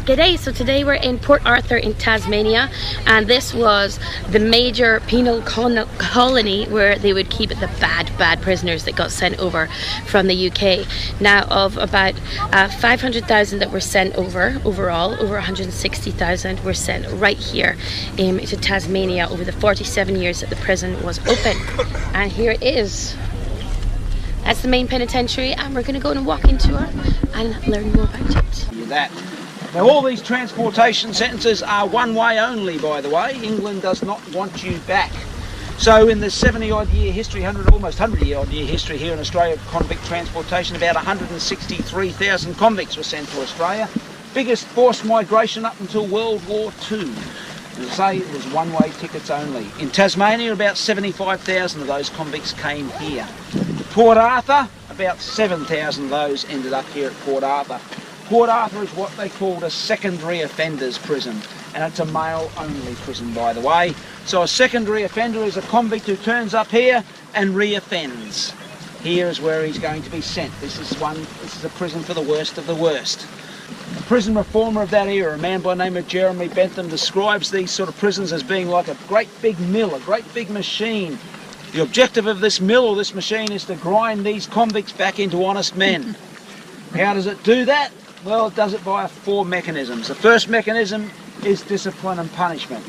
G'day, so today we're in Port Arthur in Tasmania, and this was the major penal colony where they would keep the bad prisoners that got sent over from the UK. Now, of about 500,000 that were sent overall, over 160,000 were sent right here to Tasmania over the 47 years that the prison was open. And here it is. That's the main penitentiary, and we're going to go on a walking tour and learn more about it. That. Now, all these transportation sentences are one way only, by the way. England does not want you back. So in the 70-odd year history, almost 100-odd year history here in Australia of convict transportation, about 163,000 convicts were sent to Australia. Biggest forced migration up until World War II. As I say, it was one-way tickets only. In Tasmania, about 75,000 of those convicts came here. To Port Arthur, about 7,000 of those ended up here at Port Arthur. Port Arthur is what they called a secondary offenders prison, and it's a male-only prison, by the way. So a secondary offender is a convict who turns up here and re-offends. Here is where he's going to be sent. This is a prison for the worst of the worst. A prison reformer of that era, a man by the name of Jeremy Bentham, describes these sort of prisons as being like a great big mill, a great big machine. The objective of this mill or this machine is to grind these convicts back into honest men. How does it do that? Well, it does it via 4 mechanisms. The first mechanism is discipline and punishment.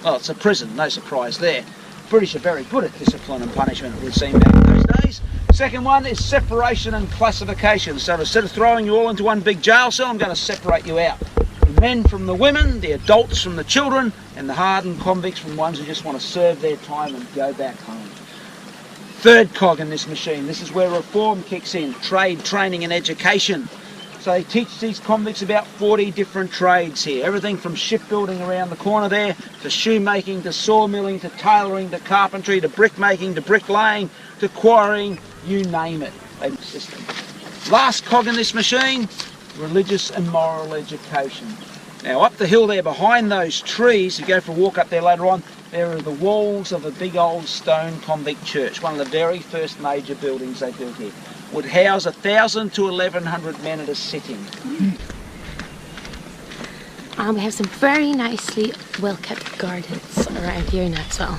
Well, it's a prison, no surprise there. The British are very good at discipline and punishment, it would seem back in those days. Second one is separation and classification. So instead of throwing you all into one big jail cell, I'm going to separate you out. The men from the women, the adults from the children, and the hardened convicts from ones who just want to serve their time and go back home. Third cog in this machine, this is where reform kicks in, trade, training and education. So they teach these convicts about 40 different trades here. Everything from shipbuilding around the corner there, to shoemaking, to sawmilling, to tailoring, to carpentry, to brickmaking, to bricklaying, to quarrying, you name it. Last cog in this machine, religious and moral education. Now up the hill there behind those trees, you go for a walk up there later on, there are the walls of a big old stone convict church, one of the very first major buildings they built here. Would house 1,000 to 1,100 men at a sitting. We have some very nicely well-kept gardens around here now as well.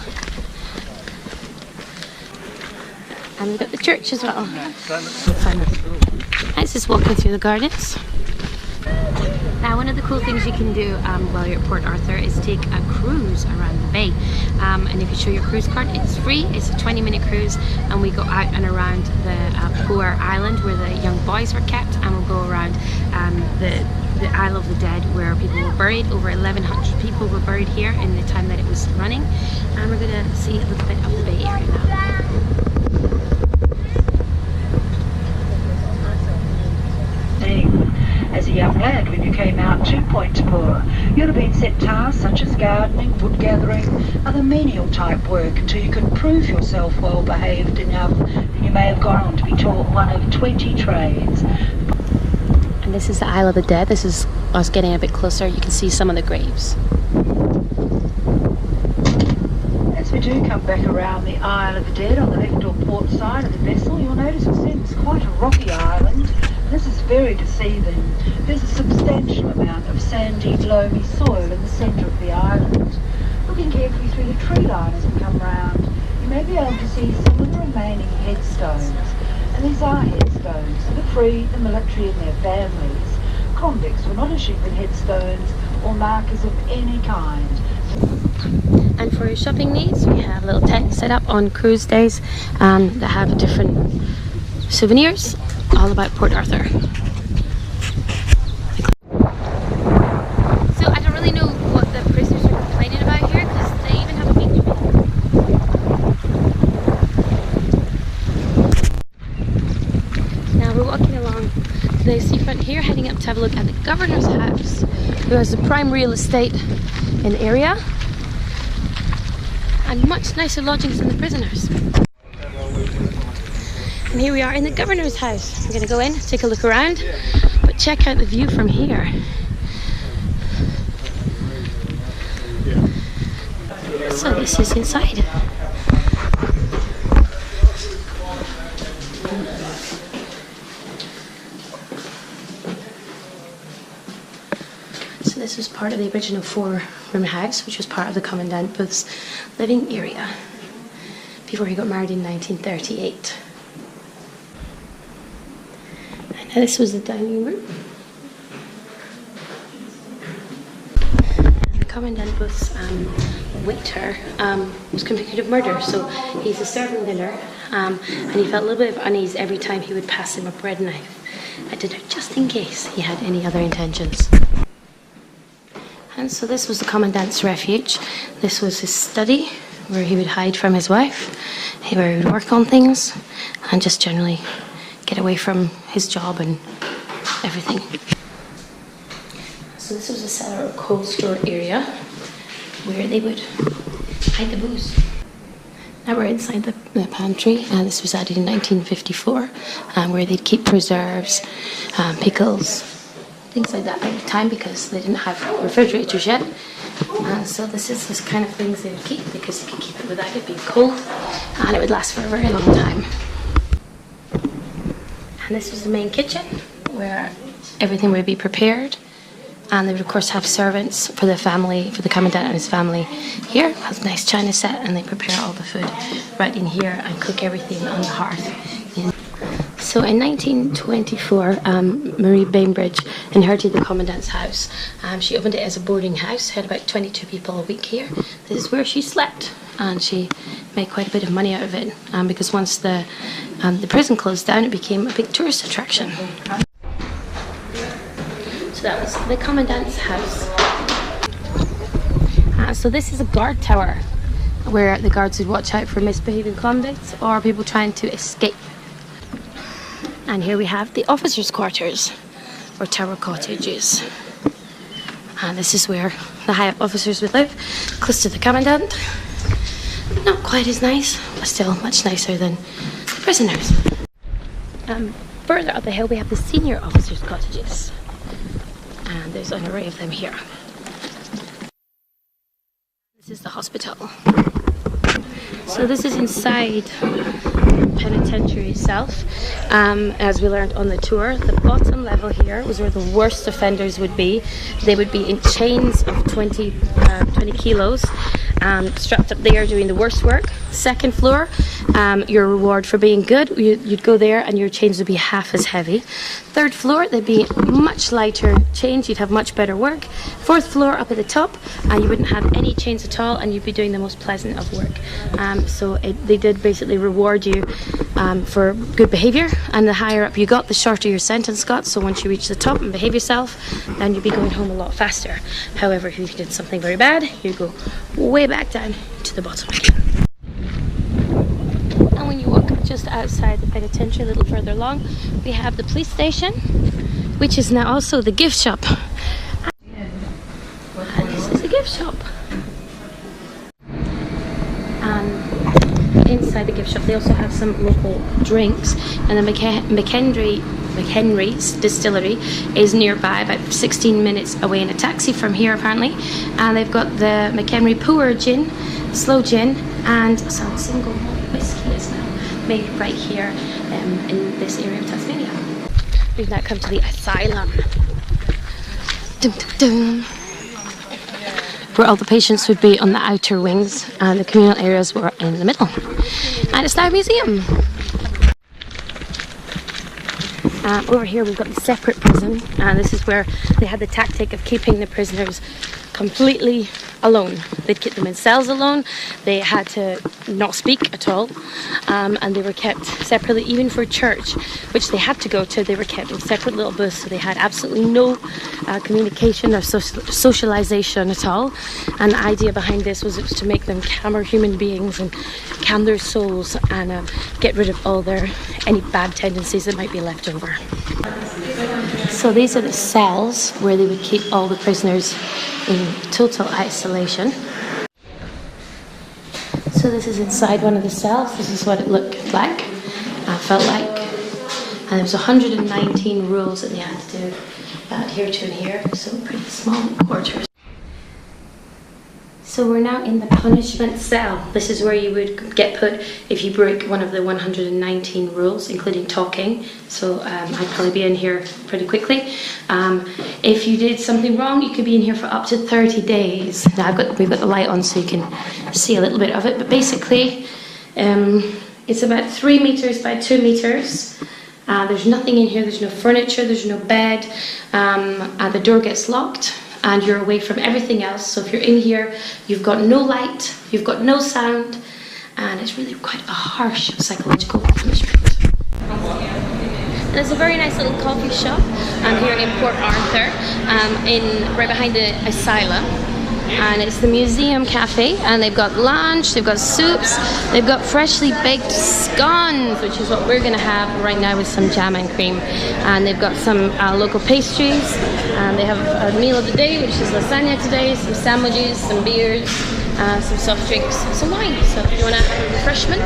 And we've got the church as well. Nice just walking through the gardens. Now, one of the cool things you can do while you're at Port Arthur is take a cruise around the bay. And if you show your cruise card, it's free. It's a 20-minute cruise, and we go out and around the Poor Island where the young boys were kept, and we'll go around the Isle of the Dead where people were buried. Over 1,100 people were buried here in the time that it was running. And we're going to see a little bit of the bay area now. As a young lad, when you came out to Point Poor, you'd have been set tasks such as gardening, wood gathering, other menial type work until you could prove yourself well behaved enough, and you may have gone on to be taught one of 20 trades. And this is the Isle of the Dead. This is us getting a bit closer. You can see some of the graves. As we do come back around the Isle of the Dead on the left or port side of the vessel, you'll notice it's quite a rocky island. This is very deceiving. There's a substantial amount of sandy, loamy soil in the centre of the island. Looking carefully through the tree line as we come round, you may be able to see some of the remaining headstones. And these are headstones for the free, the military and their families. Convicts were not issued with headstones or markers of any kind. And for your shopping needs, we have little tents set up on cruise days that have different souvenirs all about Port Arthur. So I don't really know what the prisoners are complaining about here because they even have a beach bin. Now we're walking along the seafront here, heading up to have a look at the governor's house, who has the prime real estate in the area and much nicer lodgings than the prisoners. And here we are in the governor's house. We're going to go in, take a look around, but check out the view from here. So this is inside. this was part of the original 4-room house, which was part of the Commandant Booth's living area before he got married in 1938. And now this was the dining room. And the Commandant Booth's waiter was convicted of murder, so he's a serving dinner, and he felt a little bit of unease every time he would pass him a bread knife at dinner, just in case he had any other intentions. And so this was the Commandant's refuge. This was his study, where he would hide from his wife, where he would work on things, and just generally get away from his job and everything. So this was a cellar or cold store area, where they would hide the booze. Now we're inside the pantry, and this was added in 1954, where they'd keep preserves, pickles, things like that at the time, because they didn't have refrigerators yet. So this is the kind of things they would keep, because you could keep it without it being cold, and it would last for a very long time. And this was the main kitchen, where everything would be prepared. And they would of course have servants for the family, for the Commandant and his family here. It has a nice china set, and they prepare all the food right in here and cook everything on the hearth. So in 1924, Marie Bainbridge inherited the Commandant's house. She opened it as a boarding house, had about 22 people a week here. This is where she slept, and she made quite a bit of money out of it, because once the prison closed down, it became a big tourist attraction. So that was the Commandant's house. So this is a guard tower, where the guards would watch out for misbehaving convicts or people trying to escape. And here we have the officers' quarters, or tower cottages. And this is where the high-up officers would live, close to the Commandant. Not quite as nice, but still much nicer than the prisoners. Further up the hill we have the senior officers' cottages. And there's an array of them here. This is the hospital. So this is inside the penitentiary itself. As we learned on the tour, the bottom level here was where the worst offenders would be. They would be in chains of 20 kilos, strapped up there doing the worst work. Second floor, your reward for being good, you'd go there and your chains would be half as heavy. Third floor, they'd be much lighter chains, you'd have much better work. Fourth floor, up at the top, you wouldn't have any chains at all, and you'd be doing the most pleasant of work. So they did basically reward you for good behaviour, and the higher up you got, the shorter your sentence got. So once you reach the top and behave yourself, then you'd be going home a lot faster. However, if you did something very bad, you'd go way back down to the bottom again. And when you walk just outside the penitentiary, a little further along, we have the police station, which is now also the gift shop. And this is the gift shop. Inside the gift shop they also have some local drinks, and the McHenry's distillery is nearby, about 16 minutes away in a taxi from here apparently, and they've got the McHenry Poor Gin, Slow Gin, and some single malt whiskey is now made right here in this area of Tasmania. We've now come to the asylum. Dum, dum, dum. Where all the patients would be on the outer wings and the communal areas were in the middle. And it's now a museum. Over here we've got the separate prison, and this is where they had the tactic of keeping the prisoners completely alone. They'd keep them in cells alone, they had to not speak at all, and they were kept separately. Even for church, which they had to go to, they were kept in separate little booths, so they had absolutely no communication or socialization at all. And the idea behind this was it was to make them calmer human beings and calm their souls, and get rid of all any bad tendencies that might be left over. So these are the cells where they would keep all the prisoners in total isolation. So this is inside one of the cells. This is what it looked like, felt like. And there was 119 rules that they had to adhere to in here, so pretty small quarters. So we're now in the punishment cell. This is where you would get put if you break one of the 119 rules, including talking. So I'd probably be in here pretty quickly. If you did something wrong, you could be in here for up to 30 days. Now we've got the light on so you can see a little bit of it, but basically it's about 3 meters by 2 meters. There's nothing in here, there's no furniture, there's no bed. The door gets locked and you're away from everything else. So if you're in here, you've got no light, you've got no sound, and it's really quite a harsh psychological punishment. There's a very nice little coffee shop here in Port Arthur, right behind the asylum. And it's the Museum Cafe, and they've got lunch, they've got soups, they've got freshly baked scones, which is what we're going to have right now with some jam and cream. And they've got some local pastries, and they have a meal of the day, which is lasagna today, some sandwiches, some beers, some soft drinks, some wine. So if you want to have a refreshment,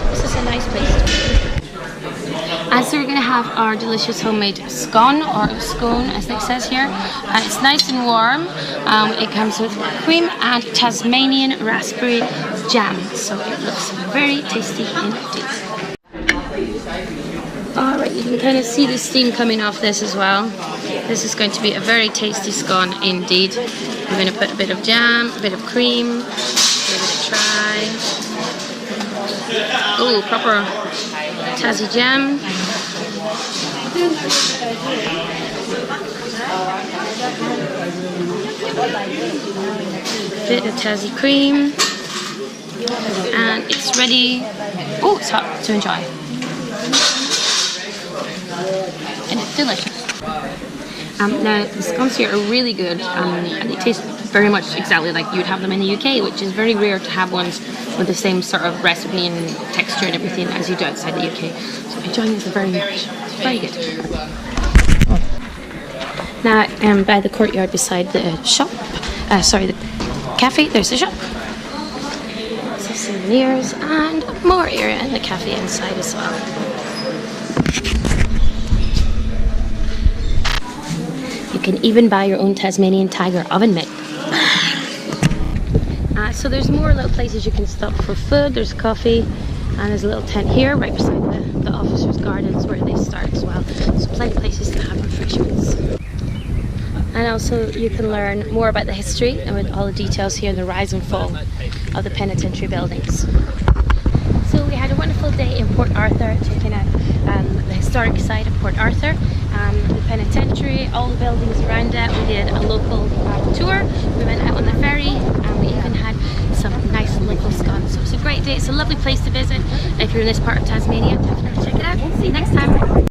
this is a nice place to be. So we're going to have our delicious homemade scone, or scone as it says here. It's nice and warm. It comes with cream and Tasmanian raspberry jam, so it looks very tasty indeed. Alright, you can kind of see the steam coming off this as well. This is going to be a very tasty scone indeed. I'm going to put a bit of jam, a bit of cream, give it a try. Oh, proper Tassie jam. Bit of Tassie cream, and it's ready. Oh, it's hot to enjoy, and it's delicious. Now the scones here are really good, and they taste very much exactly like you'd have them in the UK, which is very rare to have ones with the same sort of recipe and texture and everything as you do outside the UK. So I'm enjoying this very much. It's very good. Now by the courtyard beside the shop, the cafe, there's the shop. Some souvenirs and more area in the cafe inside as well. You can even buy your own Tasmanian tiger oven mitt. So there's more little places you can stop for food. There's coffee, and there's a little tent here right beside the officers' gardens where they start as well. So plenty of places to have refreshments. And also you can learn more about the history and with all the details here in the rise and fall of the penitentiary buildings. So we had a wonderful day in Port Arthur, checking out the historic side of Port Arthur, the penitentiary, all the buildings around it. We did a local tour, we went out on the ferry, and we even had some nice local scones. So it's a great day, it's a lovely place to visit. If you're in this part of Tasmania, definitely check it out. See you next time.